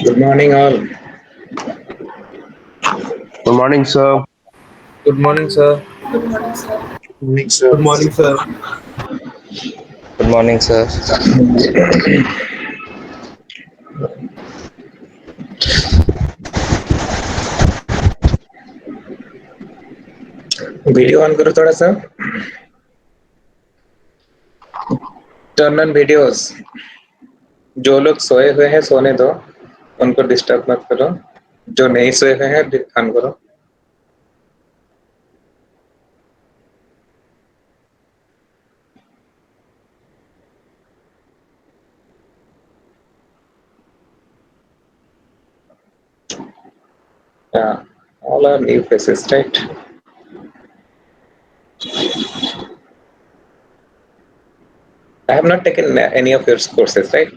Good morning, all. Good morning, sir. Good morning, sir. Morning, sir. Good morning, sir. Good morning, sir. Video on करो थोड़ा सा. Turn on videos. जो लोग सोए हुए हैं सोने दो, उनको डिस्टर्ब मत करो. जो नहीं सोए हुए हैं ऑन करो. Yeah, all are new faces, right? I have not taken any of your courses, right?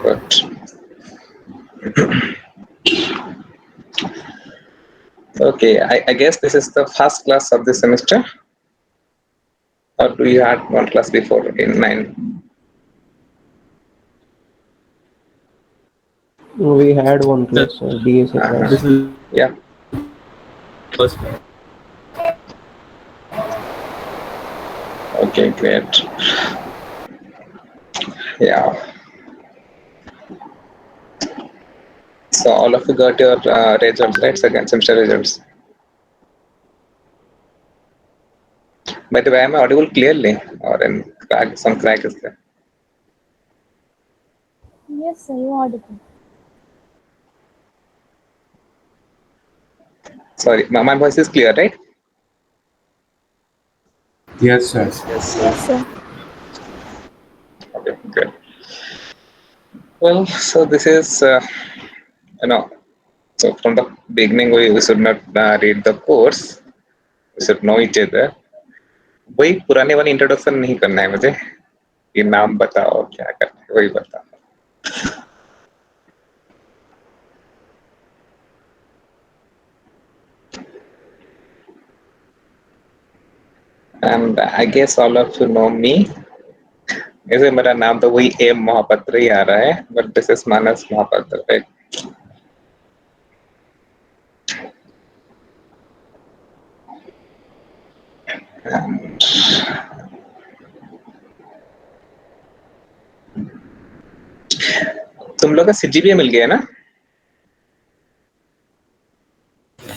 But okay, I guess this is the first class of this semester. Or do you had one class before in 9? We had one Sir, class, DSA Uh-huh. this class. is Yeah. first. Okay, great. Yeah. So all of you got your results, right? Second semester results. By the way, am I audible clearly or in crack, some crack is there? Yes, sir, you audible. Sorry, my voice is clear, right? Yes, sir. Yes, sir. Okay, good. Well, so this is, you know, so from the beginning we should not read the course. We should know each other. वही पुराने वाली introduction नहीं करना है मुझे. ये नाम बताओ क्या करना है वही बताओ. And I guess all of you know me. ऐसे मेरा नाम तो वही एम महापात्र ही आ रहा है, but this is Manas Mahapatra, right? तुम लोग का सीजीपीए मिल गया ना?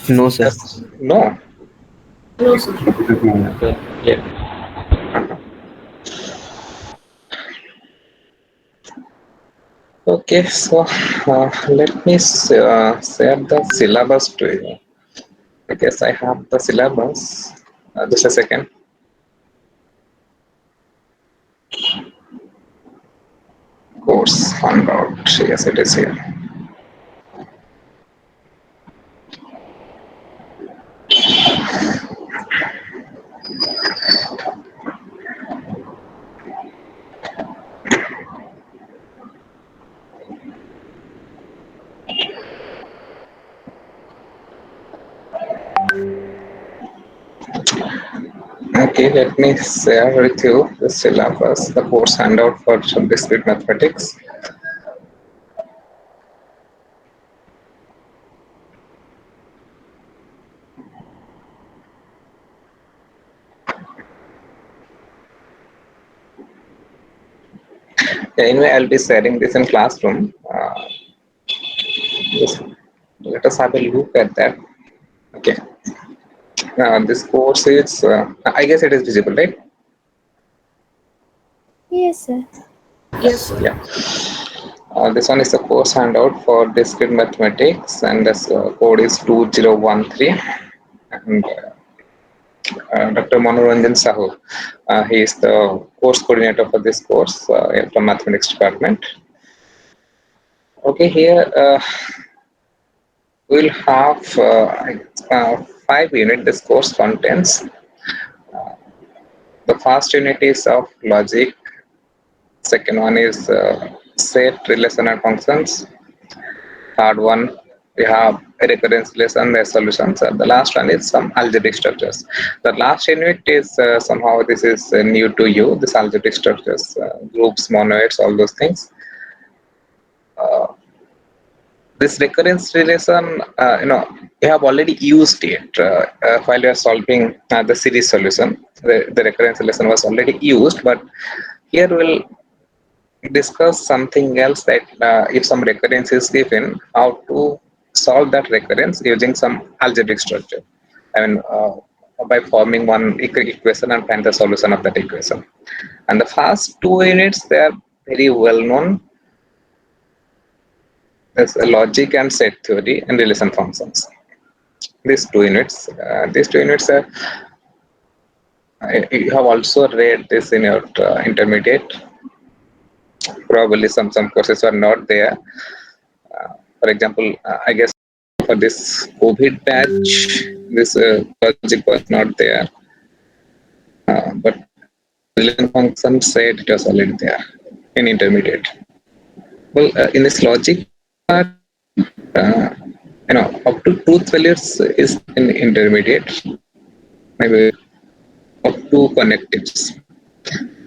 No, sir. No. Yeah. Okay, so let me share the syllabus to you. I guess I have the syllabus. Just a second. Course handout. Yes, it is here. Okay, let me share with you the syllabus, the course handout for discrete mathematics. Anyway, I'll be sharing this in classroom. Just let us have a look at that. Okay. This course is, I guess it is visible, right? Yes, sir. Yeah. This one is the course handout for discrete mathematics, and this code is 2013. And Dr. Manoranjan Sahu, he is the course coordinator for this course from mathematics department. Okay, here we'll have 5 units this course contains. The first unit is of logic. Second one is set relational functions. Third one we have a recurrence relation, the solutions. The last one is some algebraic structures. The last unit is somehow this is new to you. This algebraic structures, groups, monoids, all those things. This recurrence relation, you have already used it while you are solving the series solution. The recurrence relation was already used, but here we'll discuss something else, that if some recurrence is given, how to solve that recurrence using some algebraic structure. I mean, by forming one equation and find the solution of that equation. And the first two units, they are very well known. There's a logic and set theory and relation functions. These two units are, you have also read this in your intermediate. Probably some courses are not there. For example, I guess for this COVID batch, this logic was not there. But relation function said it was already there in intermediate. Well, in this logic part, uh, up to truth values is in intermediate, maybe up to connectives.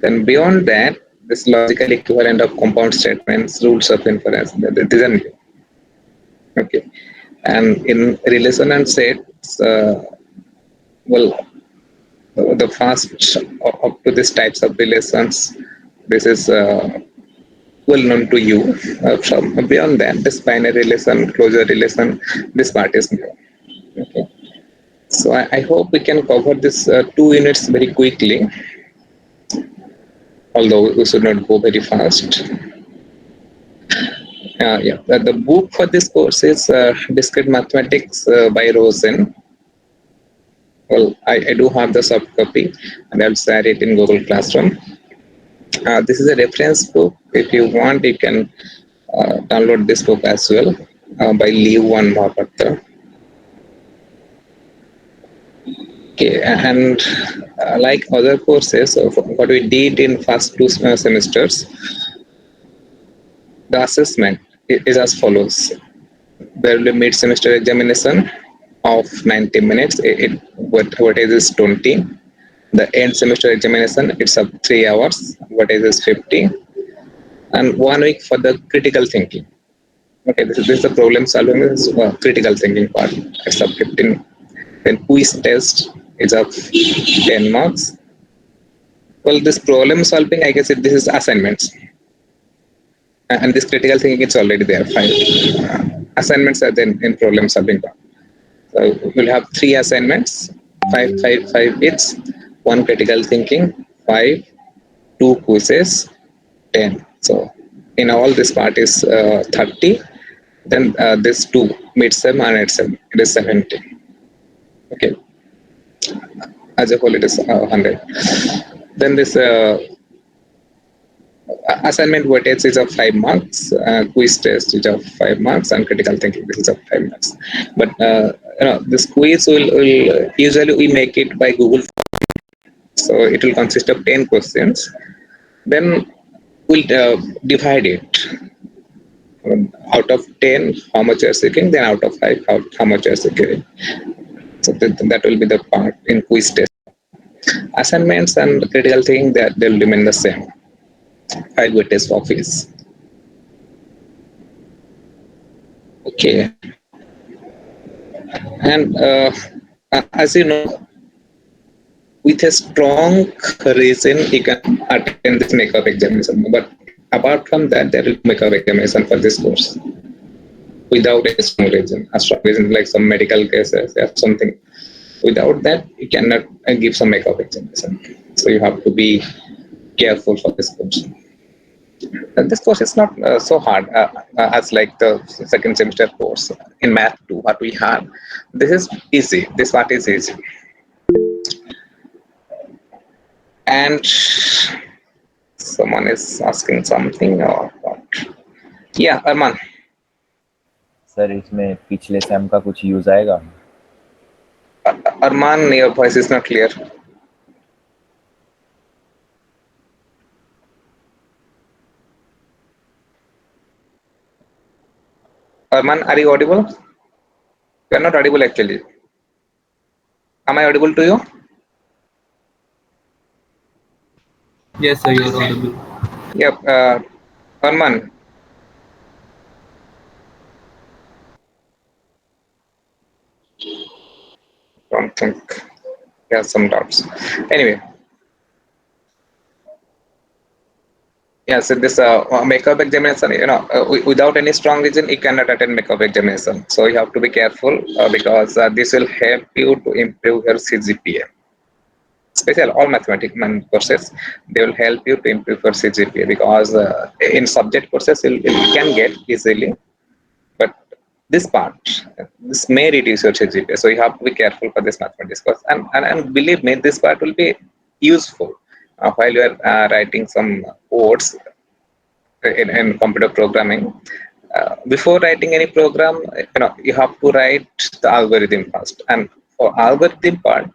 Then beyond that, this logical equivalent of compound statements, rules of inference, these are new. Okay, and in relation and sets, well, the first up to these types of relations, this is well known to you. From beyond that, this binary relation, closure relation, this part is new. Okay, so I hope we can cover this 2 units very quickly, although we should not go very fast. The book for this course is Discrete Mathematics by Rosen. Well, I do have the soft copy, and I'll share it in Google Classroom. This is a reference book. If you want, you can download this book as well by Lewan Mahapatra. Okay, and like other courses, what we did in first two semesters, the assessment is as follows. There will be mid-semester examination of 90 minutes. What is 20. The end semester examination, it's of 3 hours. What is 50. And 1 week for the critical thinking. Okay, this is the problem solving. This is critical thinking part. It's of 15. Then quiz test is of 10 marks. Well, this problem solving, I guess this is assignments. And this critical thinking, it's already there. 5 assignments are then in problem solving part. So we'll have 3 assignments, 5 each, 1 critical thinking, 5, 2 quizzes, 10. So in all, this part is 30. Then this 2 mid-sem and end-sem, it is 70. Okay. As a whole, it is 100. Then this assignment weightage is of 5 marks, quiz test is of 5 marks, and critical thinking this is of 5 marks. But this quiz will usually we make it by Google. So it will consist of 10 questions. Then we'll divide it. Out of 10, how much you are seeking, then out of 5, how much you are seeking. So that will be the part in quiz test. Assignments and critical thinking, that they'll remain the same. 5 weightage for fees. Okay. And as you know, with a strong reason, you can attend this makeup examination. But apart from that, there will be makeup examination for this course. Without a strong reason like some medical cases or something. Without that, you cannot give some makeup examination. So you have to be careful for this course. And this course is not so hard as like the second semester course in Math 2 what we have. This is easy. This part is easy. And someone is asking something or what? Yeah, Arman. Sir इसमें पिछले same का कुछ use आएगा? Arman, your voice is not clear. Arman, are you audible? You are not audible actually. Am I audible to you? Yes, sir, you are audible. Yep. Herman, don't think he has some doubts. Anyway, yeah, so this makeup examination, without any strong reason, you cannot attend makeup examination. So you have to be careful because this will help you to improve your CGPA. Especially all mathematics courses, they will help you to improve your CGPA because in subject courses you can get easily, but this part, this may reduce your CGPA. So you have to be careful for this mathematics course, and believe me, this part will be useful while you are writing some codes in computer programming. Before writing any program, you have to write the algorithm first, and for algorithm part,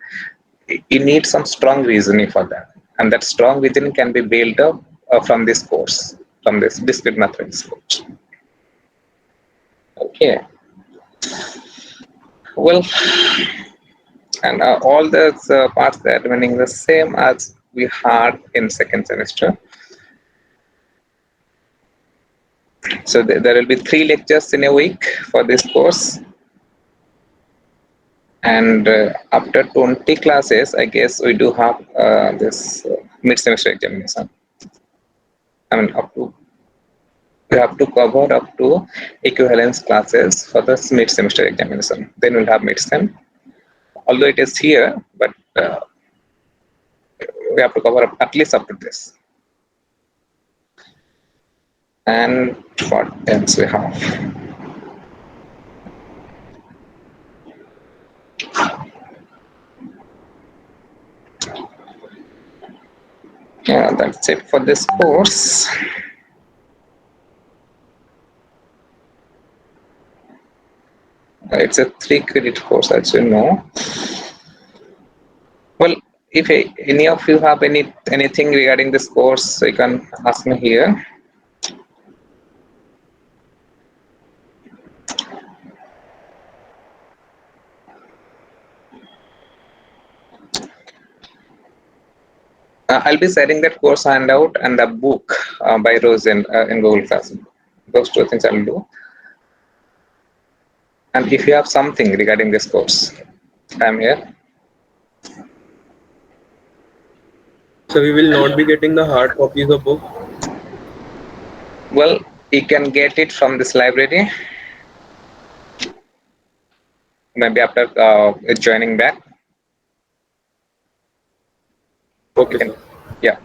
you need some strong reasoning for that, and that strong reasoning can be built up from this course, from this discrete mathematics course. Okay, well, and all those parts that are remaining the same as we had in second semester. So there will be 3 lectures in a week for this course, and after 20 classes, I guess we do have this mid-semester examination. I mean, we have to cover up to equivalence classes for the mid-semester examination. Then we'll have mid-sem. Although it is here, but we have to cover up at least up to this. And what else we have? Yeah, that's it for this course. It's a 3-credit course, as you know. Well, if any of you have anything regarding this course, you can ask me here. I'll be sharing that course handout and the book by Rose in Google Classroom. Those 2 things I'll do. And if you have something regarding this course, I'm here. So we will not be getting the hard copies of book. Well, you can get it from this library. Maybe after joining back. Okay, sir. Yeah.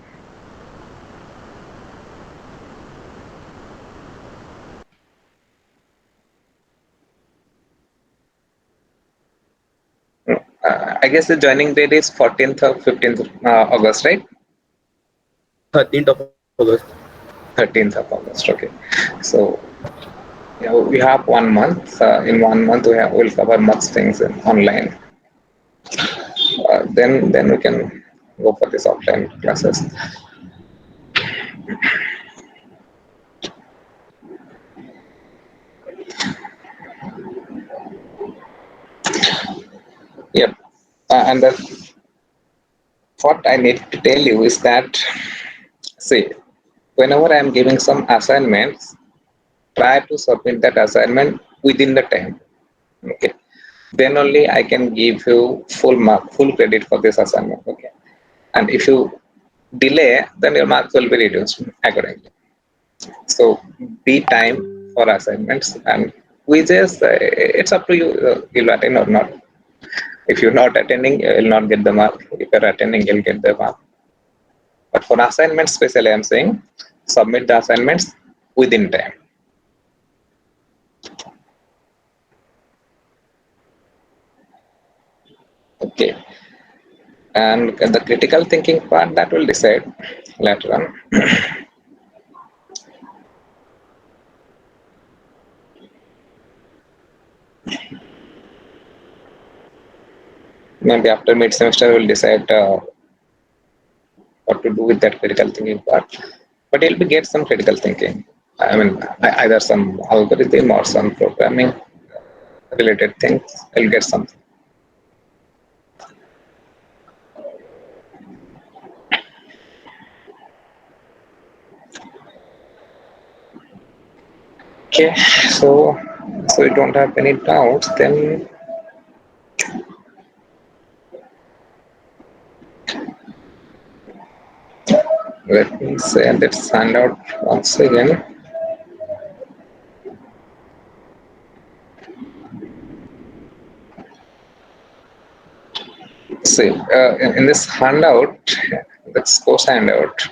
I guess the joining date is 14th or 15th August, right? 13th of August. 13th of August. Okay. So yeah, we have 1 month. In 1 month, we'll cover much things online. Then we can go for this offline classes. Yep. And what I need to tell you is that, see, whenever I am giving some assignments, try to submit that assignment within the time. Okay. Then only I can give you full credit for this assignment. Okay. And if you delay, then your marks will be reduced accordingly. So be time for assignments, and quizzes, it's up to you. You'll attend or not. If you're not attending, you'll not get the mark. If you're attending, you'll get the mark. But for assignments, especially, I'm saying submit the assignments within time. Okay. And the critical thinking part, that will decide later on. Maybe after mid-semester, we'll decide what to do with that critical thinking part. But you'll get some critical thinking. I mean, either some algorithm or some programming. related things, I'll get something. Okay, so you don't have any doubts, then let me say, let's find out once again. See, in this handout, this course handout,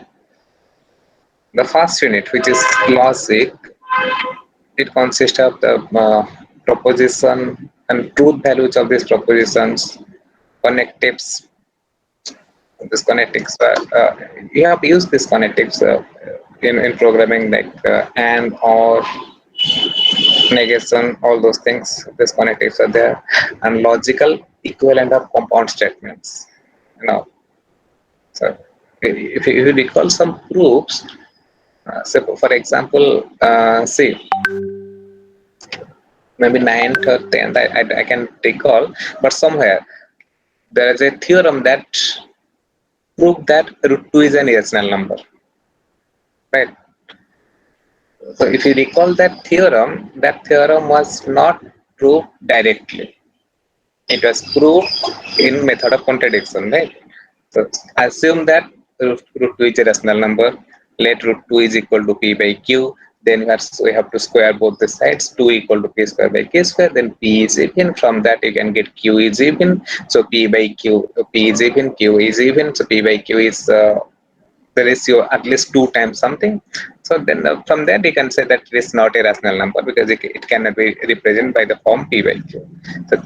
the first unit, which is logic, it consists of the proposition and truth values of these propositions, connectives. This connectives, you have used these connectives in programming, like and, or, negation, all those things. These connectives are there, and logical equivalent of compound statements. You know, so if you recall some proofs, so for example, see, maybe 9th or 10th, I can recall, but somewhere there is a theorem that proved that root 2 is an irrational number, right? So if you recall that theorem was not proved directly. It was proved in method of contradiction, right? So assume that root 2 is a rational number. Let root 2 is equal to p by q. Then we have to square both the sides. 2 equal to p square by k square. Then p is even. From that you can get q is even. So p by q, p is even, q is even. So p by q is the ratio at least 2 times something. So then from that you can say that it is not a rational number, because it cannot be represented by the form p by q. So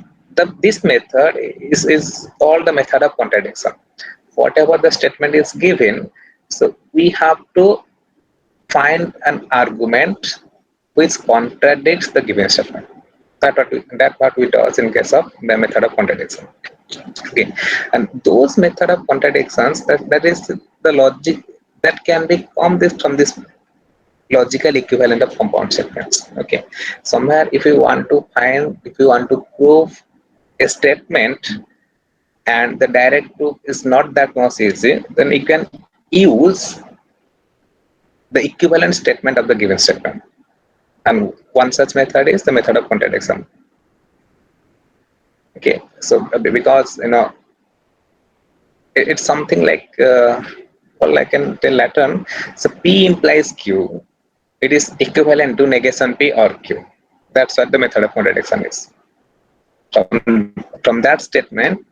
this method is called the method of contradiction. Whatever the statement is given, so we have to find an argument which contradicts the given statement. That what we do in case of the method of contradiction. Okay, and those method of contradictions, that is the logic that can be from this logical equivalent of compound statements. Okay, somewhere if you want to prove a statement and the direct proof is not that much easy, then you can use the equivalent statement of the given statement. And one such method is the method of contradiction. Okay, so because it's something like, well, I can tell Latin. So P implies Q. It is equivalent to negation P or Q. That's what the method of contradiction is. From that statement,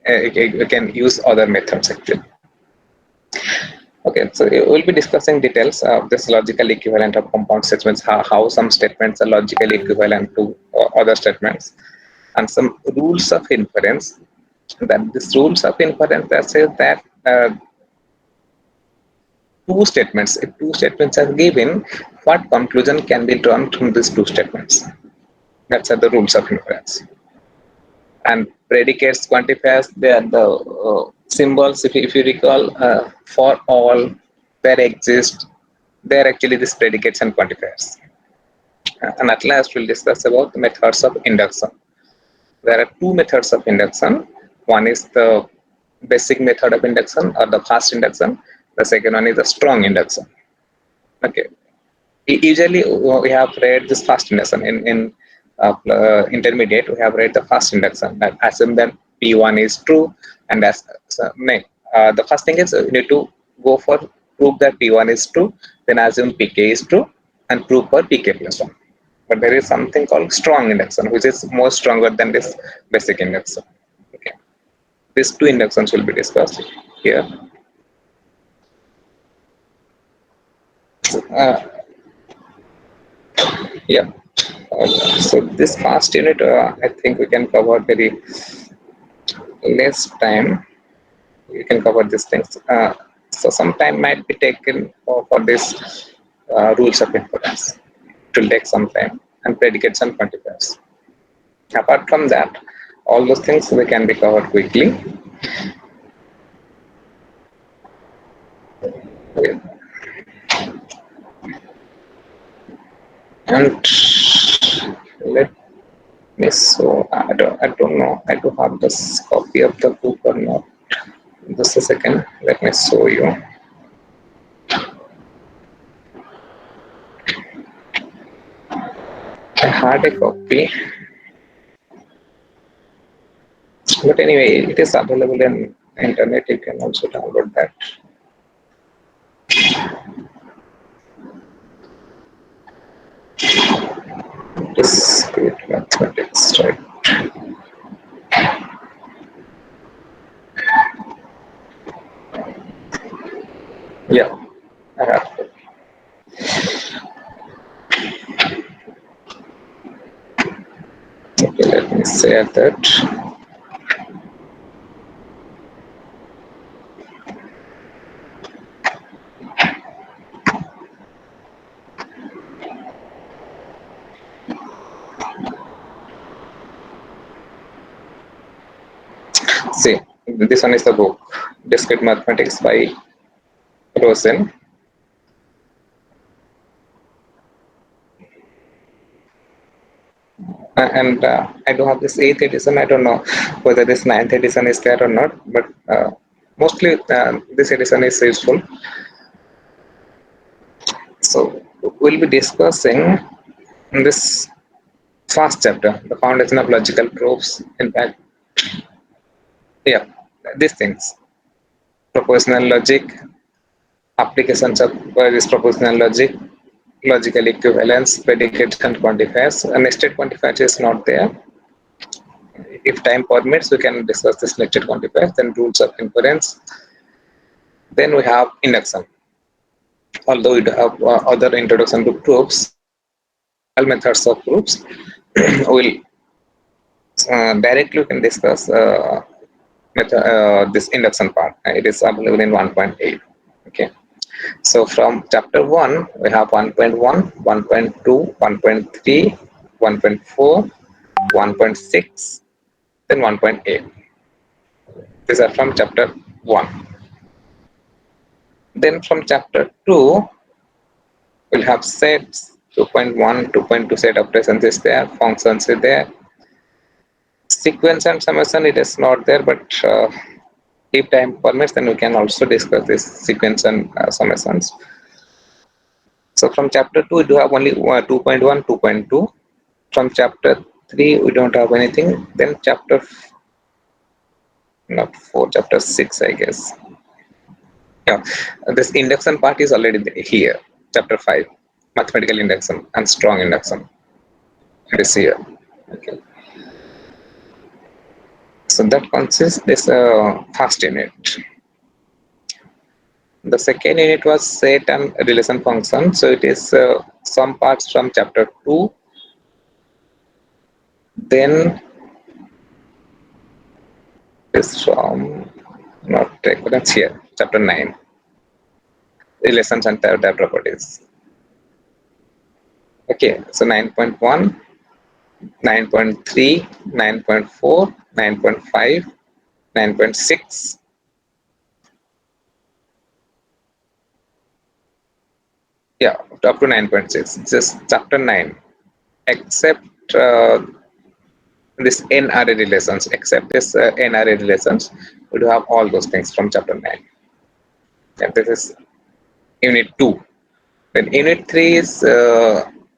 you can use other methods actually. Okay, so we'll be discussing details of this logical equivalent of compound statements, how some statements are logically equivalent to other statements, and some rules of inference. That these rules of inference that says that if two statements are given, what conclusion can be drawn from these two statements? That's the rules of inference. And predicates, quantifiers, they are the symbols. If you recall, for all, there exist, they are actually these predicates and quantifiers. And at last, we'll discuss about the methods of induction. There are two methods of induction. One is the basic method of induction, or the fast induction. The second one is the strong induction. Okay. Usually, we have read this fast induction in intermediate. We have read the fast induction. That assume that P1 is true, and the first thing is you need to go for prove that P1 is true. Then assume Pk is true, and prove for Pk plus 1. But there is something called strong induction, which is more stronger than this basic induction. Okay. These two inductions will be discussed here. Yeah. So this fast unit, I think we can cover very less time. We can cover these things. So some time might be taken for this rules of inference. It will take some time, and predicates and quantifiers. Apart from that, all those things they can be covered quickly. Okay. And let So I don't know. I do have this copy of the book or not. Just a second. Let me show you. I had a copy, but anyway, it is available in internet. You can also download that. Discrete mathematics, right? Yeah, I have it. Okay, let me say that. See, this one is the book, Discrete Mathematics by Rosen. And I do have this 8th edition. I don't know whether this 9th edition is there or not, but mostly this edition is useful. So we'll be discussing in this first chapter, the foundation of logical proofs. In fact, yeah, these things, propositional logic, applications of this propositional logic, logical equivalence, predicates and quantifiers. A nested quantifier is not there. If time permits, we can discuss this nested quantifiers, then rules of inference. Then we have induction. Although we have other introduction to proofs, all methods of proofs, we'll directly we can discuss this induction part. It is available in 1.8. Okay. So from chapter 1, we have 1.1, 1.2, 1.3, 1.4, 1.6, then 1.8. These are from chapter 1. Then from chapter 2, we'll have sets, 2.1, 2.2 set operations is there, functions is there. Sequence and summation, it is not there, but if time permits, then we can also discuss this sequence and summations. So from chapter 2, we do have only 2.1, 2.2. From chapter 3, we don't have anything. Then chapter, not 4, chapter 6, I guess. Yeah, this induction part is already here. Chapter 5, mathematical induction and strong induction. It is here. Okay. So that consists this first unit. The second unit was set and relation function. So it is some parts from chapter 2. Then is from not recurrence here, chapter 9. Relations and their properties. Okay, so 9.1, 9.3, 9.4, 9.5, 9.6. Yeah, up to 9.6. Just chapter 9, except this NRA relations, except this NRA relations, we do have all those things from chapter 9. And this is unit 2. Then unit 3 is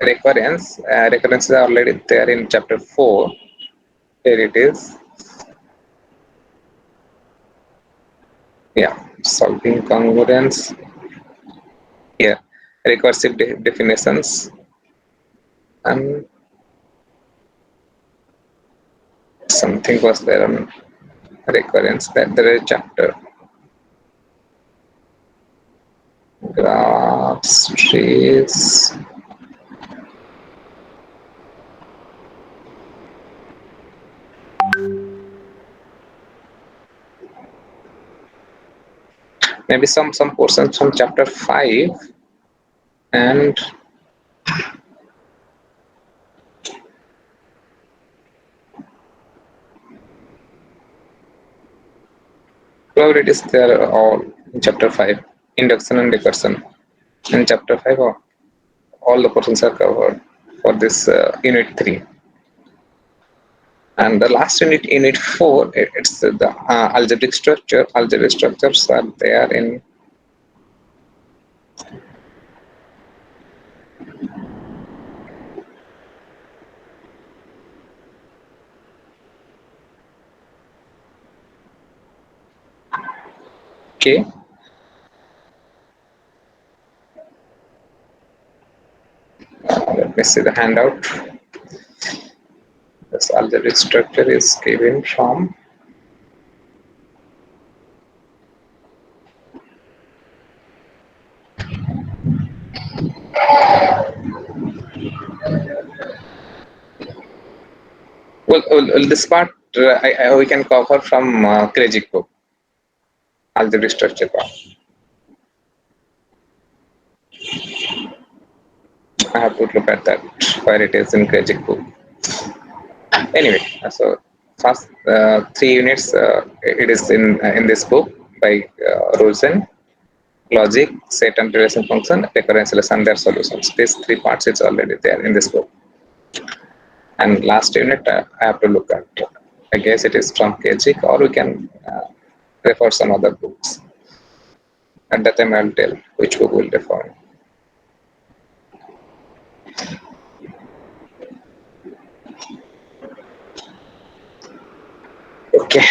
recurrence. Recurrence is already there in chapter 4. Here it is. Yeah, solving congruence. Here, recursive definitions. And something was there on recurrence. That there is a chapter. Graphs, trees. Maybe some portions from chapter 5 and probabilities there all in chapter 5, induction and recursion. In chapter 5, all the portions are covered for this unit 3. And the last unit, unit 4, it's the algebraic structure. Algebraic structures are there in okay. Let me see the handout. This algebraic structure is given from this part we can cover from Krejcik book, algebraic structure part. I have to look at that where it is in Krejcik book. Anyway, so first 3 units it is in this book by Rosen. Logic, set and relation function, differential and their solutions. These 3 parts is already there in this book. And last unit I have to look at. I guess it is from Krejcik, or we can refer some other books. At that time I'll tell which book will refer. Okay.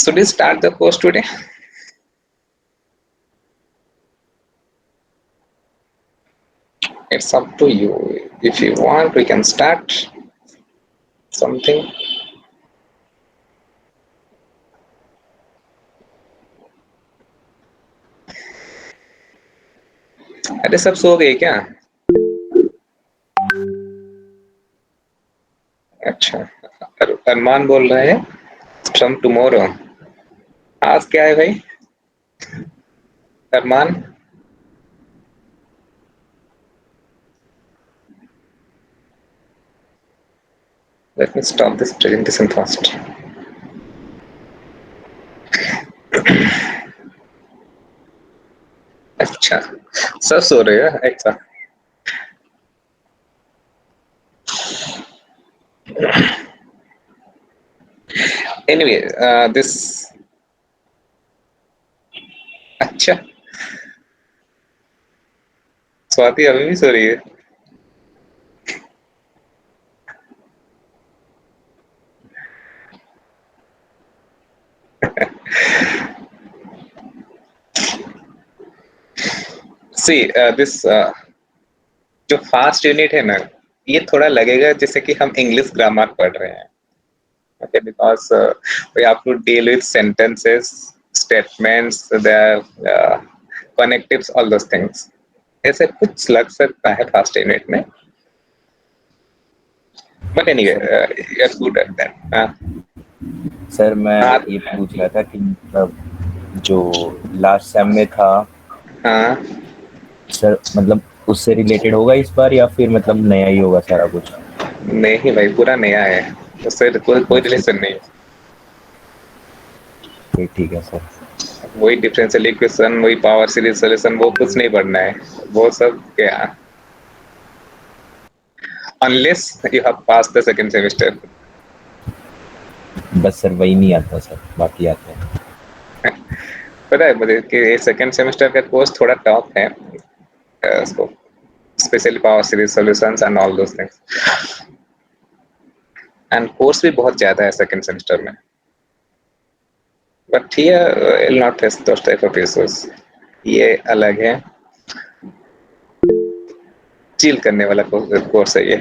Should we start the course today? It's up to you. If you want, we can start something. अरे सब सो गए क्या? अच्छा, अरमान बोल रहा है from tomorrow. आज क्या है भाई अरमान? Let me stop this presentation first. अच्छा, सब सो रहे हैं ऐसा. Anyway, this अच्छा स्वाति अभी भी सो रही है. See, this जो फास्ट यूनिट है ना, ये थोड़ा लगेगा जैसे कि हम इंग्लिश ग्रामर पढ़ रहे हैं. Okay, because we have to deal with sentences, statements, their connectives, all those things. ऐसे कुछ लग सकता है फास्ट यूनिट में. But anyway, you're good at that. Sir मैं ये पूछ रहा था कि मतलब जो लास्ट सेम में था हाँ, सर, मतलब उससे रिलेटेड होगा इस बार या फिर मतलब नया ही होगा सारा कुछ? नहीं भाई, पूरा नया है, उससे कोई रिलेशन नहीं. ठीक है सर. वही डिफरेंशियल इक्वेशन, वही पावर सीरीज सॉल्यूशन, वो कुछ नहीं पढ़ना है. वो सब क्या, unless you have pass the second semester. बस सर वही नहीं आता सर, बाकी आते हैं. पता है मुझे कि सेकंड सेमेस्टर का कोर्स थोड़ा टफ है, उसको specially power series solutions and all those things. And course भी बहुत ज्यादा है सेकंड सेमेस्टर में. But here will not face those type of issues. ये अलग है, चिल करने वाला कोर्स है ये.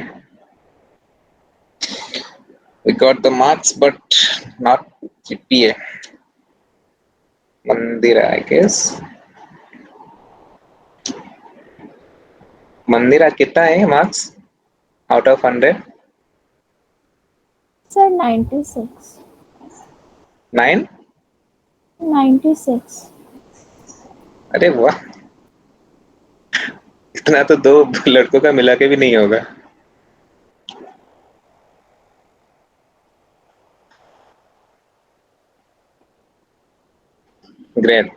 We got the marks but not GPA. Mandira, I guess. Mandira, कितना है marks out of 100? Sir, 96. 9? 96. अरे वाह, इतना तो 2 लड़कों का मिला के भी नहीं होगा. ग्रेट.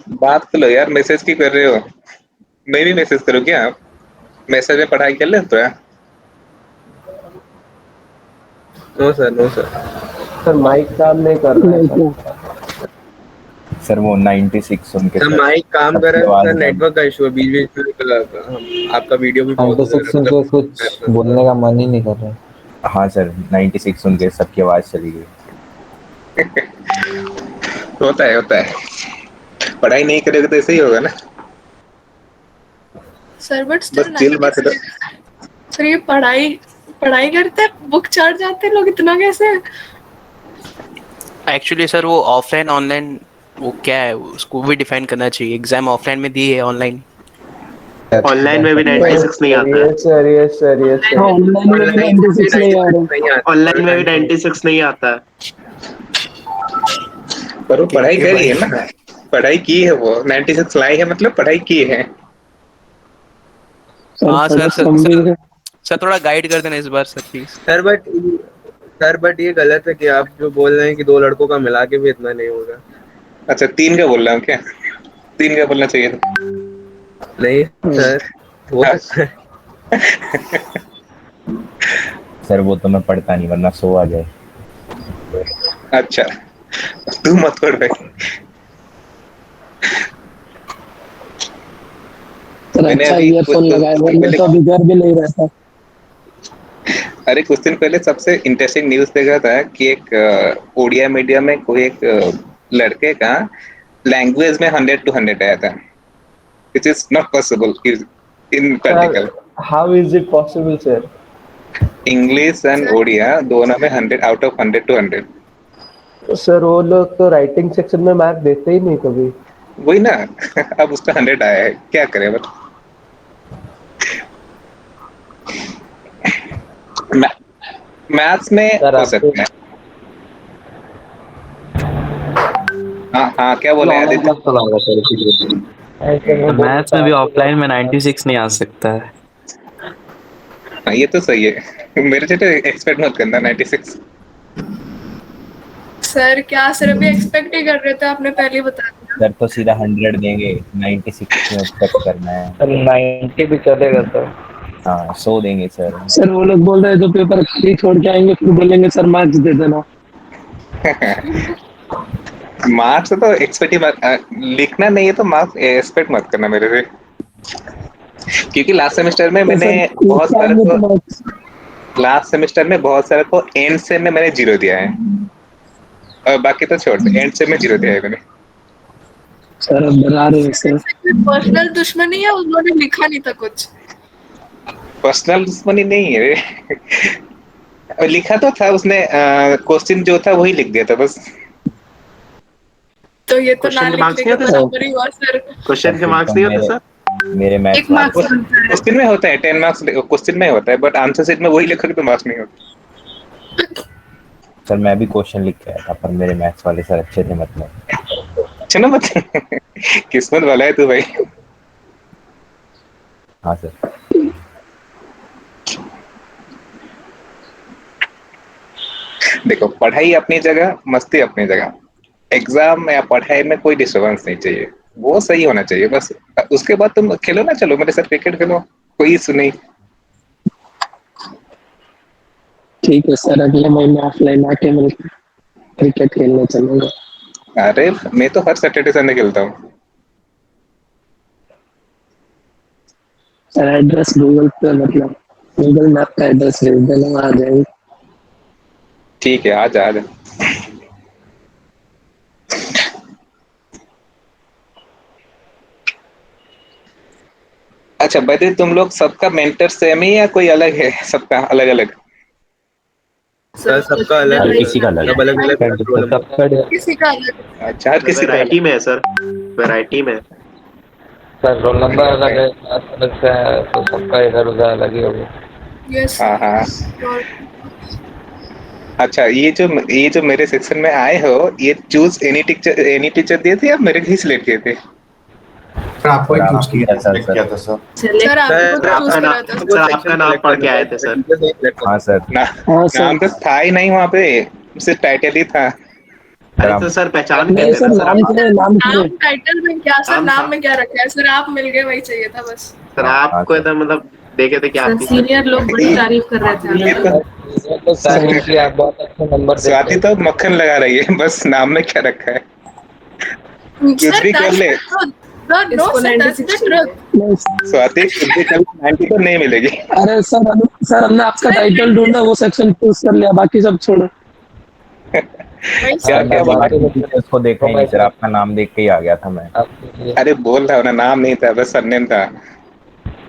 बात तो लो यार, मैसेज क्यों कर रहे हो? मैं भी मैसेज करूँ क्या? मैसेज में पढ़ाई कर ले तो है। No sir, no sir. Sir mic काम नहीं कर रहा है सर। सर वो 96 सुन के सर सर माइक काम कर सबकी रहा है, आवाज सर बंद। नेटवर्क का इशू है, बीच बीच में आपका वीडियो भी बहुत 96 सुन के कुछ बोलने का मन ही नहीं कर रहा। हाँ सर 96 सुन के सबकी आवाज चली गई। होता है। पढ़ाई नहीं करोगे तो ऐसे ही होगा ना। सर बट बस स्टिल चिल बात है। सर ये पढ़ाई पढ़ाई करते हैं, बुक चढ़ जाते हैं लोग, इतना कैसे? एक्चुअली सर वो ऑफलाइन ऑनलाइन वो क्या है उसको भी डिफाइन करना चाहिए। एग्जाम ऑफलाइन में दी है ऑनलाइन। ऑनलाइन में भी 96 नहीं आता है। Yes sir, yes sir, yes sir. Online में भी 96 नहीं आ रहा। ऑनलाइन में भी 96 नहीं आता है। पर वो पढ़ाई करी है ना, पढ़ाई की है, वो 96 लाई है मतलब पढ़ाई की है। हाँ सर थोड़ा गाइड कर देना इस बार सर प्लीज। सर बट ये गलत है कि आप जो बोल रहे हैं कि 2 लड़कों का मिला के भी इतना नहीं होगा। अच्छा 3 का बोल रहा हूँ क्या? 3 का बोलना चाहिए था। नहीं सर, वो सर वो तो मैं पढ़ता नहीं वरना सो आ जाए। अच्छा तू मत पढ़ भाई। मैंने अभी ईयरफोन लगाया हुआ तो अभी घर भी नहीं रहता। अरे कुछ दिन पहले सबसे इंटरेस्टिंग न्यूज देखा था कि एक ओडिया मीडिया में कोई एक लड़के का लैंग्वेज में 100 to 100 आया था, which is not possible in practical. How is it possible sir? English and Odia दोनों में 100 out of 100 to 100। सर वो लोग तो राइटिंग सेक्शन में मार्क देते ही नहीं कभी। वही ना। अब उसका 100 आया है, क्या करे बट। मैथ्स में हो सकता है। हाँ क्या बोले आदित्य? मैथ्स में भी ऑफलाइन में 96 नहीं आ सकता है। हाँ, ये तो सही है। मेरे से तो एक्सपेक्ट मत करना 96। सर क्या सर अभी एक्सपेक्ट ही कर रहे थे, आपने पहले ही बता दिया। सर तो सीधा 100 देंगे, 96 में एक्सपेक्ट करना है। सर 90 भी चलेगा सर। हाँ 100 देंगे सर। सर वो लोग बोल रहे हैं तो पेपर खाली छोड़ के आएंगे फिर बोलेंगे सर मार्क्स दे देना। मार्क्स तो एक्सपेक्ट ही मत लिखना नहीं है तो मार्क्स एक्सपेक्ट मत करना मेरे से, क्योंकि लास्ट सेमेस्टर में मैंने बहुत सारे को एंड सेम में मैंने 0 दिया है और बाकी तो छोड़ दे, एंड सेम में 0 दिया है मैंने। सर अब डरा रहे हैं सर। पर्सनल दुश्मनी है, उन्होंने लिखा नहीं था कुछ। पर्सनल दुश्मनी नहीं है। लिखा तो था उसने, क्वेश्चन जो था वही लिख दिया था बस। तो ये तो क्वेश्चन ना के मार्क्स लिखने नहीं के होते बराबर ही हुआ सर। क्वेश्चन के मार्क्स नहीं होते सर। मेरे मैथ्स एक मार्क्स बनता है। क्वेश्चन में होता है 10 मार्क्स क्वेश्चन में होता है, बट आंसर शीट में वही लिखोगे तो मार्क्स नहीं होते। सर मैं भी क्वेश्चन लिख के आया था पर मेरे मैथ्स वाले सर अच्छे थे मतलब। अच्छा ना मत। किस्मत वाला है तू भाई। हाँ सर। देखो पढ़ाई अपनी जगह, मस्ती अपनी जगह, एग्जाम या पढ़ाई में कोई डिस्टर्बेंस नहीं चाहिए, वो सही होना चाहिए बस। उसके बाद तुम खेलो ना, चलो मेरे साथ क्रिकेट खेलो, कोई इशू नहीं। ठीक है सर, अगले महीने ऑफलाइन आके मिलकर क्रिकेट खेलने चलेंगे। अरे मैं तो हर सैटरडे संडे खेलता हूँ। सर एड्रेस गूगल पे मतलब गूगल मैप का एड्रेस भेज देना, आ जाएंगे। ठीक है आ जा। अच्छा बता, तुम लोग सबका मेंटर सेम ही या कोई अलग है? सबका अलग अलग? सर सबका अलग हर है, किसी का अलग सब अलग अलग। किसी का अलग। अच्छा हर किसी का वैरायटी में है सर, वैरायटी में। सर रोल नंबर अलग है, अलग से है तो सबका इधर उधर अलग ही होगा। यस। हाँ। अच्छा ये जो मेरे सेक्शन में आए हो, ये चूज एनी टीचर दिए थे या मेरे ही सिलेक्ट किए थे? आपको सर चूज किया था सर। सर आपको चूज करा था। सर आपका नाम पढ़ के आए थे सर। हाँ सर। नाम तो था ही नहीं वहाँ पे, सिर्फ टाइटल ही था। अरे तो सर पहचान नहीं कैसे सर, ना सर नाम आप? क्या है, नाम क्या है? नाम टाइटल में क्या सर, नाम नाम था। में क्या रखा है सर? आप मिल गए वही चाहिए था बस। सर हाँ, आपको सर। एकदम मतलब देखे थे कि सर आपकी सीनियर लोग बड़ी तारीफ कर रहे थे ये आपकी। तो ये तो तारीफ की, आप बहुत अच्छे नंबर देते स्वाति हैं। तो मक्खन लगा रही है, बस नाम में क्या रखा है कुछ सर भी कर that's ले। the truth. Sir, no sir, that's the truth. नहीं स्वाति कुछ भी कर 90 तो नहीं मिलेगी। अरे सर हमने आपका सर, टाइटल ढूंढा, वो सेक्शन चूज कर लिया, बाकी सब छोड़ो। वही क्या हाँ, सर। क्या तो बोला? बाकी बाकी टीचर्स को देखा ही नहीं सर, आपका नाम देख के ही आ गया था मैं। आपके लिए। अरे बोल रहा हूँ ना, नाम नहीं था, बस सरनेम था।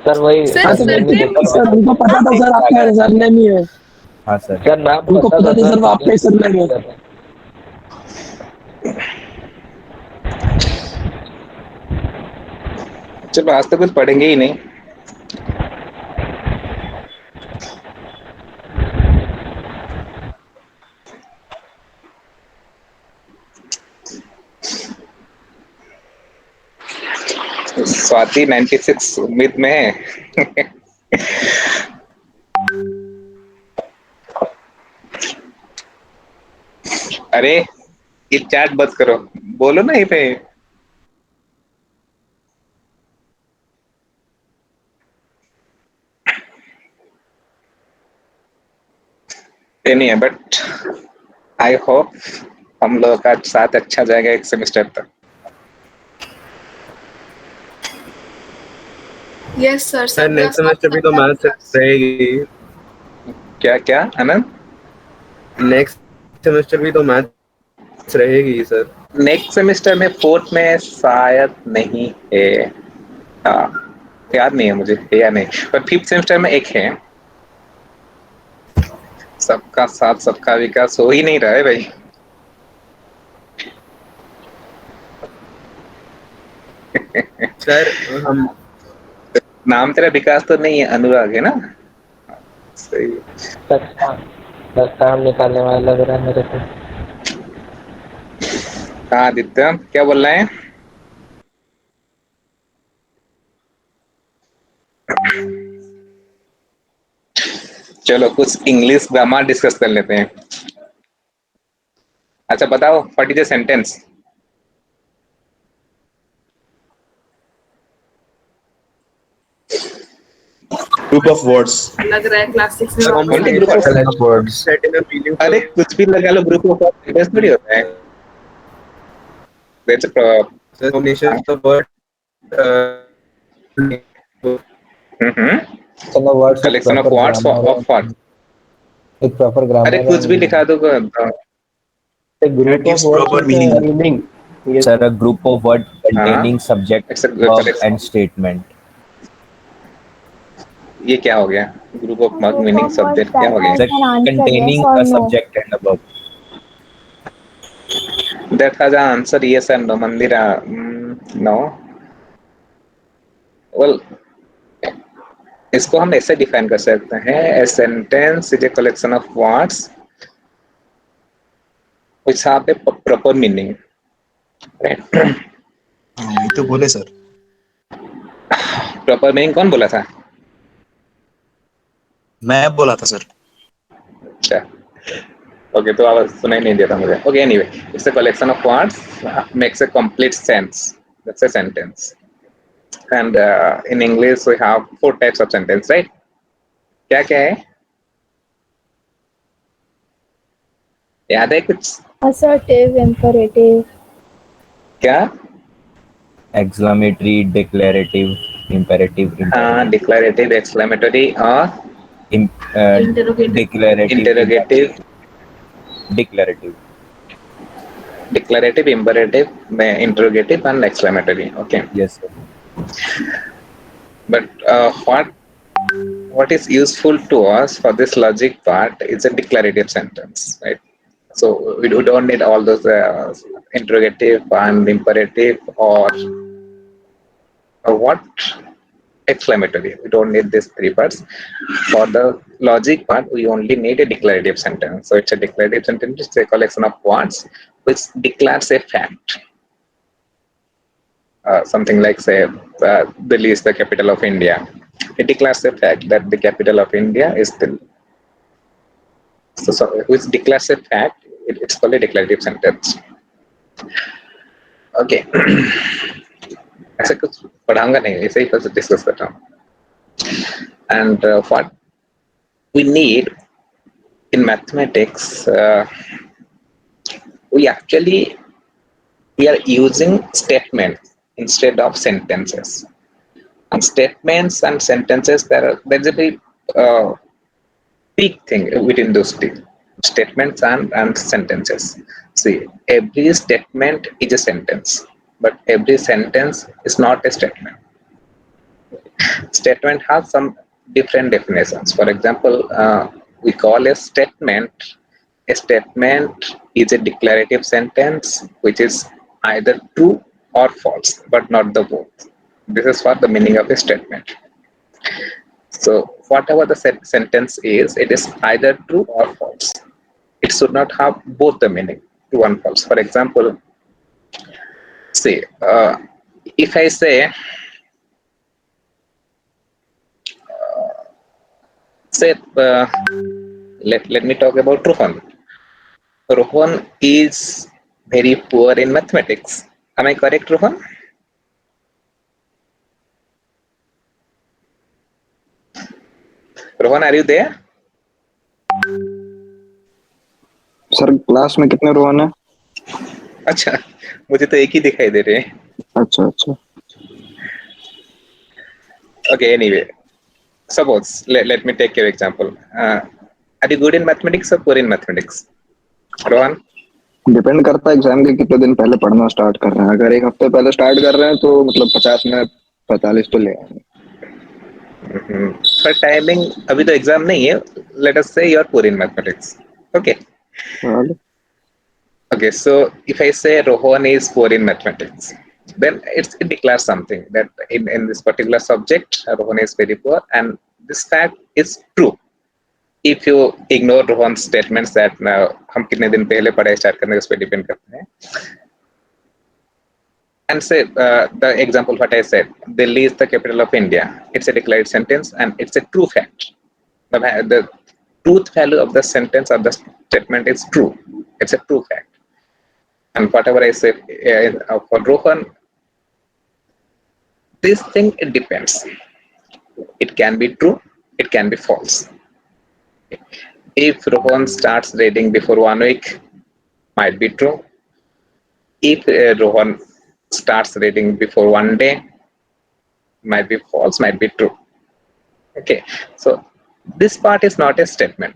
सर वही सर हाँ तो सरनेम ही देखा सर था। हमको पता था सर आपका सरनेम ही है, हाँ सर। सर नाम हमको पता पता था था सर, सर वो आपका ही सरनेम है। चलो आज तो कुछ पढ़ेंगे ही नहीं। स्वाति 96 उम्मीद में है। अरे ये चैट बंद करो, बोलो ना ये पे। ये नहीं है, बट आई होप हम लोग का साथ अच्छा जाएगा एक सेमेस्टर तक। Yes sir, sir next semester भी तो मैथ्स रहेगी। क्या क्या आनंद? नेक्स्ट सेमेस्टर भी तो मैथ्स रहेगी सर। नेक्स्ट सेमेस्टर में फोर्थ में शायद नहीं है, हाँ याद नहीं है मुझे है या नहीं, पर फिफ्थ सेमेस्टर में एक है। सबका साथ सबका विकास हो ही नहीं रहा है भाई। सर हम नाम तेरा विकास तो नहीं है, अनुराग है ना? सही। बस काम निकालने वाला लग रहा है मेरे को। हाँ आदित्य क्या बोल रहे हैं? चलो कुछ इंग्लिश ग्रामर डिस्कस कर लेते हैं। अच्छा बताओ, what is the sentence? Group of words. लग रहा है क्लास 6 में Only वापस group of आए। वर्ड्स। सेट इन अ मीनिंग। अरे कुछ भी लगा लो, ग्रुप ऑफ सेंटेंस थोड़ी होता है। That's a sir combination of word चलो words collection of words of what? एक प्रॉपर अरे ग्रामर कुछ भी लिखा दो। That gives proper meaning. Sir, a group of words containing subject, It's a verb collection. and statement. ये क्या हो गया? Group of Group meaning of subject words क्या हो that गया? has an answer, Containing yes or a no. subject and a verb. That has an answer yes and no. Mandira no. Well, इसको हम ऐसे डिफाइन कर सकते हैं, a sentence is a collection of words which have a proper meaning. Right? हाँ ये तो बोले सर। प्रॉपर मीनिंग कौन बोला था? मैं बोला था सर। अच्छा ओके, तो आवाज सुनाई नहीं देता मुझे। Okay anyway, it's a collection of words makes a complete sense, that's a sentence. And in English we have 4 types of sentence, right? क्या क्या है, याद है कुछ? Assertive, imperative. क्या? Exclamatory, declarative, imperative, हाँ, डिक्लेरेटिव, एक्सक्लेमेटरी और Interrogative. declarative, interrogative, declarative. Declarative, imperative, interrogative and exclamatory. Okay, Yes, sir. but what is useful to us for this logic part is a declarative sentence, right? So we don't need all those interrogative and imperative or what exclamatory. We don't need these 3 parts. For the logic part, we only need a declarative sentence. So it's a declarative sentence. It's a collection of words which declares a fact. Something like say Delhi is the capital of India. It declares the fact that the capital of India is Delhi. So which declares a fact, it's called a declarative sentence. Okay ऐसे कुछ पढ़ाऊंगा नहीं, ऐसे ही बस discuss कर रहा हूँ. And what we need in mathematics, we are using statements instead of sentences. And statements and sentences, there's a very big thing within those two statements and sentences. See, every statement is a sentence, but every sentence is not a statement. Statement has some different definitions. For example, we call a statement is a declarative sentence which is either true or false, but not the both. This is what the meaning of a statement. So whatever the sentence is, it is either true or false. It should not have both the meaning, true and false. For example, say if I say let me talk about Rohan. Rohan is very poor in mathematics. Am I correct, Rohan? Rohan, are you there? Sir class में कितने रोहन है? अच्छा, मुझे तो एक ही दिखाई दे रहे हैं. अच्छा अच्छा. Okay, anyway, suppose let me take your example. Are you good in mathematics or poor in mathematics, Rohan? Depend करता है एग्जाम के कितने दिन पहले पढ़ना स्टार्ट कर रहे हैं. अगर एक हफ्ते पहले स्टार्ट कर रहे हैं तो मतलब 50 में 45 तो ले आएंगे. For timing, अभी तो एग्जाम नहीं है. Let us say you are poor in mathematics. Okay. Okay, so if I say Rohan is poor in mathematics, then it declares something that in this particular subject, Rohan is very poor, and this fact is true. If you ignore Rohan's statements that हम कितने दिन पहले पढ़ाई start करने उस पर depend करते हैं, and say the example what I said, Delhi is the capital of India. It's a declared sentence and it's a true fact. The truth value of the sentence or the statement is true. It's a true fact. And whatever I say for Rohan, this thing, it depends. It can be true, it can be false. If Rohan starts reading before 1 week, might be true. If Rohan starts reading before 1 day, might be false, might be true. Okay, so this part is not a statement.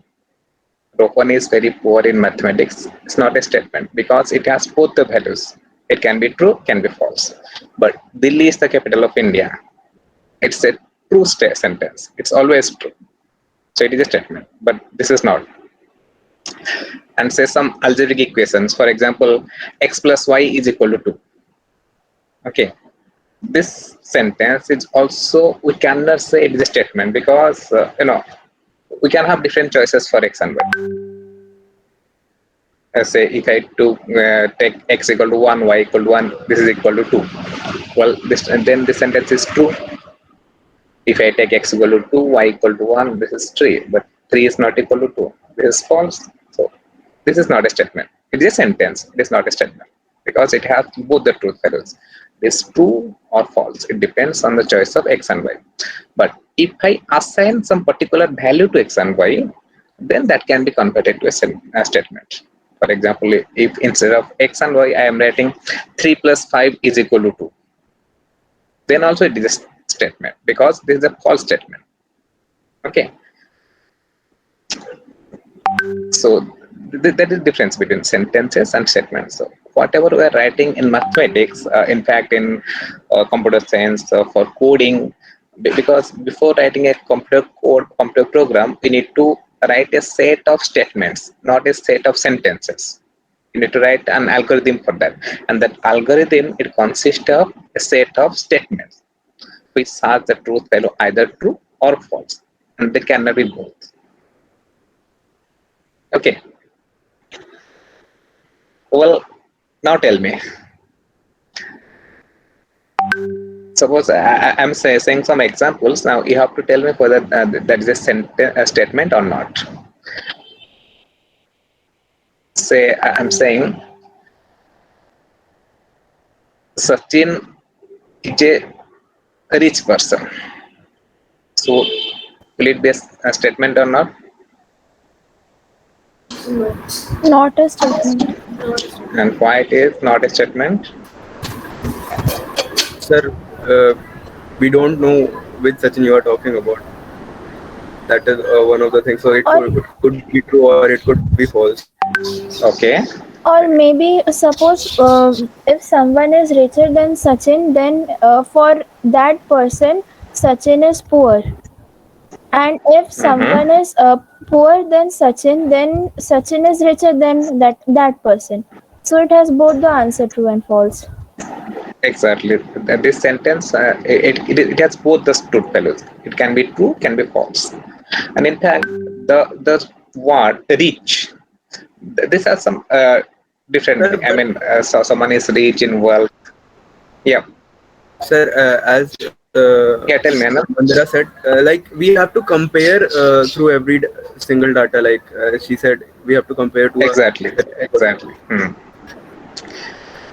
Rohan is very poor in mathematics. It's not a statement because it has both the values. It can be true, can be false. But Delhi is the capital of India. It's a true sentence. It's always true. So it is a statement, but this is not. And say some algebraic equations. For example, x plus y is equal to 2. Okay. This sentence is also, we cannot say it is a statement because, we can have different choices for x and y. Say if I take x equal to 1, y equal to 1, this is equal to 2. Well, then this sentence is true. If I take x equal to 2, y equal to 1, this is 3. But 3 is not equal to 2. This is false. So this is not a statement. It is a sentence. It is not a statement because it has both the truth values. It is true or false. It depends on the choice of x and y. But if I assign some particular value to x and y, then that can be converted to a statement. For example, if instead of x and y, I am writing 3 plus 5 is equal to 2, then also it is a statement because this is a false statement. Okay. So that is the difference between sentences and statements. So whatever we are writing in mathematics, in fact in computer science for coding, because before writing a computer program, we need to write a set of statements, not a set of sentences. You need to write an algorithm for that, and that algorithm, it consists of a set of statements which has the truth value either true or false, and they cannot be both. Okay. Well, now tell me. Suppose I'm saying some examples. Now you have to tell me whether that is a statement or not. Say I'm saying Sachin is a rich person. So will it be a statement or not? Not a statement. And why it is not a statement? Sir, we don't know which Sachin you are talking about. That is one of the things. So it could be true or it could be false. Okay. Or maybe suppose if someone is richer than Sachin, then for that person Sachin is poor, and if someone is poor than Sachin, then Sachin is richer than that person. So it has both the answer true and false. Exactly. This sentence, it has both the truth values. It can be true, can be false. And in fact, the word rich, this has some different meaning. I mean, so someone is rich in wealth. Yeah. Sir, as Yeah, tell me, Anand. Mandira said, like we have to compare through every single data. Like she said, we have to compare to Exactly.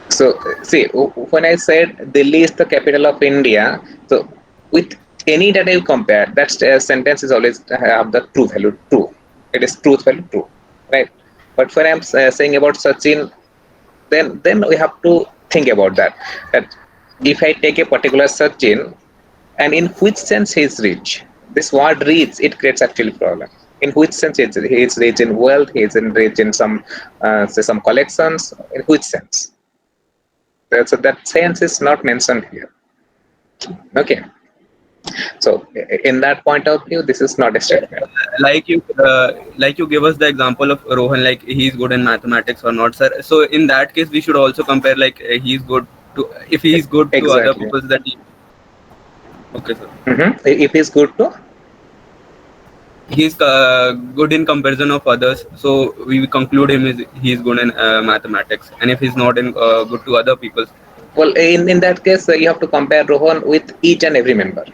So see, when I said Delhi is the capital of India, so with any data you compare, that sentence is always have the true value true. It is truth value true, right? But when I'm saying about Sachin, then we have to think about that. That if I take a particular Sachin, and in which sense he is rich? This word rich, it creates actually problem. In which sense he is rich in wealth? He is rich in some say some collections. In which sense? So that sense is not mentioned here. Okay. So in that point of view, this is not a statement. like you give us the example of Rohan, like he's good in mathematics or not, sir. So in that case, we should also compare like he's good to if he's good to other Exactly. people that he. Okay, sir. If he's good to, He's good in comparison of others, so we conclude him is he's good in mathematics. And if he's not in good to other people, well, in that case, you have to compare Rohan with each and every member.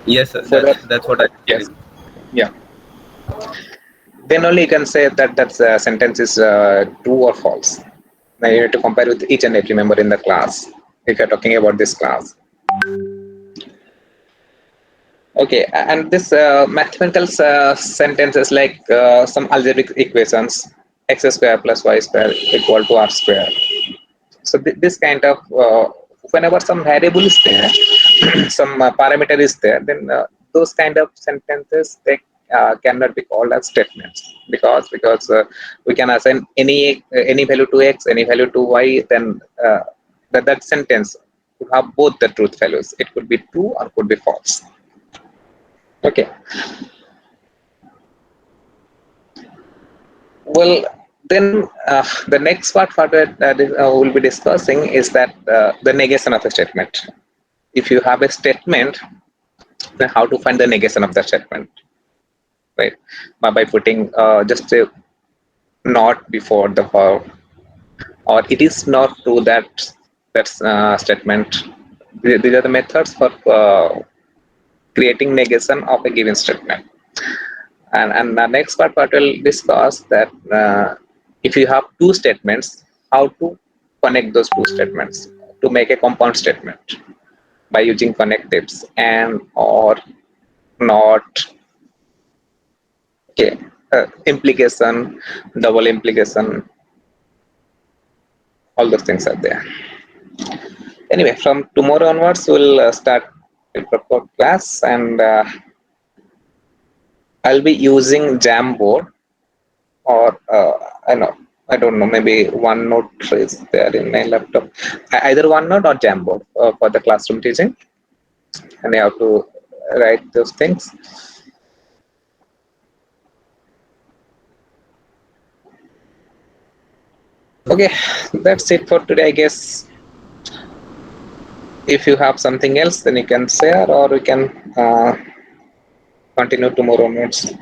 yes, sir, So that's what I. Yes. Yeah. Then only you can say that that sentence is true or false. Now you need to compare with each and every member in the class if you're talking about this class. Okay, and this mathematical sentences like some algebraic equations, x square plus y square equal to r square. So this kind of whenever some variable is there, some parameter is there, then those kind of sentences they cannot be called as statements because we can assign any value to x, any value to y, then that sentence would have both the truth values. It could be true or could be false. Okay. Well, then the next part we'll be discussing is that the negation of a statement. If you have a statement, then how to find the negation of the statement, right? By putting just a not before the verb, or it is not true that statement. These are the methods for creating negation of a given statement. And the next part will discuss that if you have two statements, how to connect those two statements to make a compound statement by using connectives and or not. Okay, implication, double implication, all those things are there. Anyway, from tomorrow onwards, we'll start a proper class, and I'll be using Jamboard, or I don't know, maybe OneNote is there in my laptop. Either OneNote or Jamboard for the classroom teaching, and I have to write those things. Okay, that's it for today, I guess. If you have something else, then you can share, or we can continue tomorrow onwards.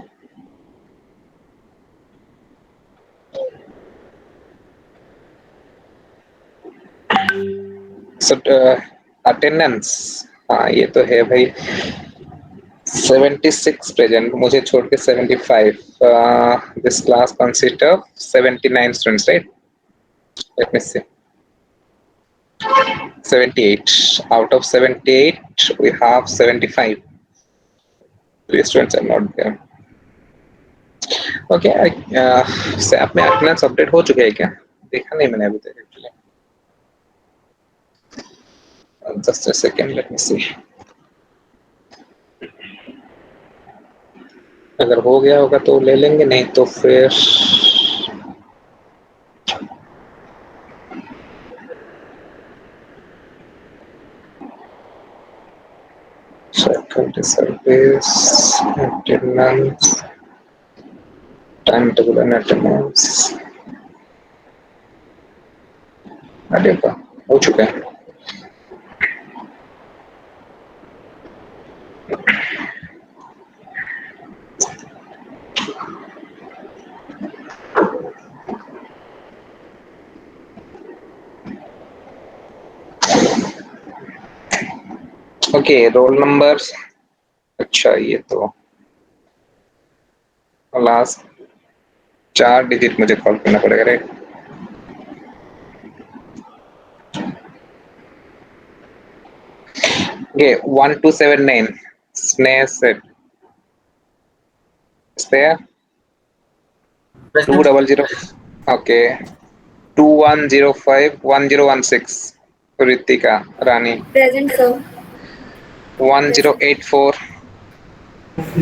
So attendance ये तो है भाई 76 present मुझे छोड़ के 75 this class consists of 79 students, right? Let me see. 78. Out of 78, we have 75. 3 students are not there. Okay, SAP में attendance update हो चुके हैं क्या? देखा नहीं मैंने अभी तक actually. Just a second, let me see. अगर हो गया होगा तो ले लेंगे, नहीं तो फिर faculty service, attendance, timetable and attendance. अरे वाह, हो चुका है. Okay, roll numbers. अच्छा, ये तो लास्ट 4 डिजिट मुझे कॉल करना पड़ेगा, right? Okay, 1279. Snare set. Is there? 200. Okay. 2105 1016. Ritika Rani. Present, sir. 1084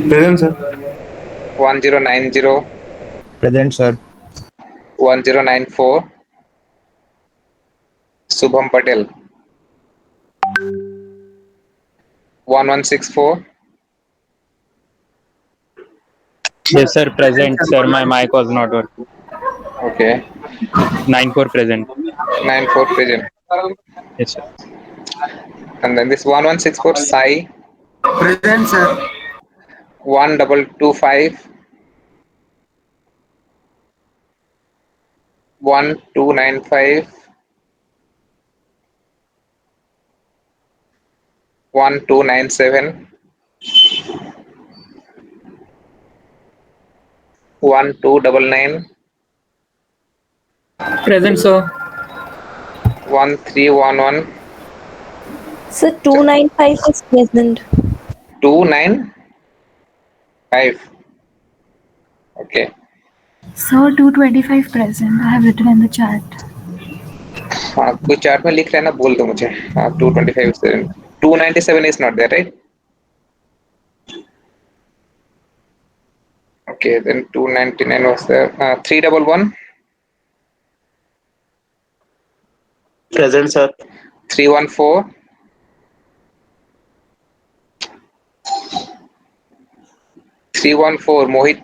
Present, sir. 1090 Present, sir. 1094 Subham Patel. 1164 Yes, sir. Present, sir. My mic was not working. Okay. 94 present. 94 present. Yes, sir. And then this 1164 Sai. Present, sir. 1225 1295 1297 1299 Present, sir. 1311 So 295 is present. 295. Okay. Sir, 225 present. I have written in the chat. हाँ, कोई chart में लिख रहा है ना, बोल दो मुझे. हाँ, 225 is there. 297 is not there, right? Okay, then 299 was there. 311 Present, sir. 314 314 Mohit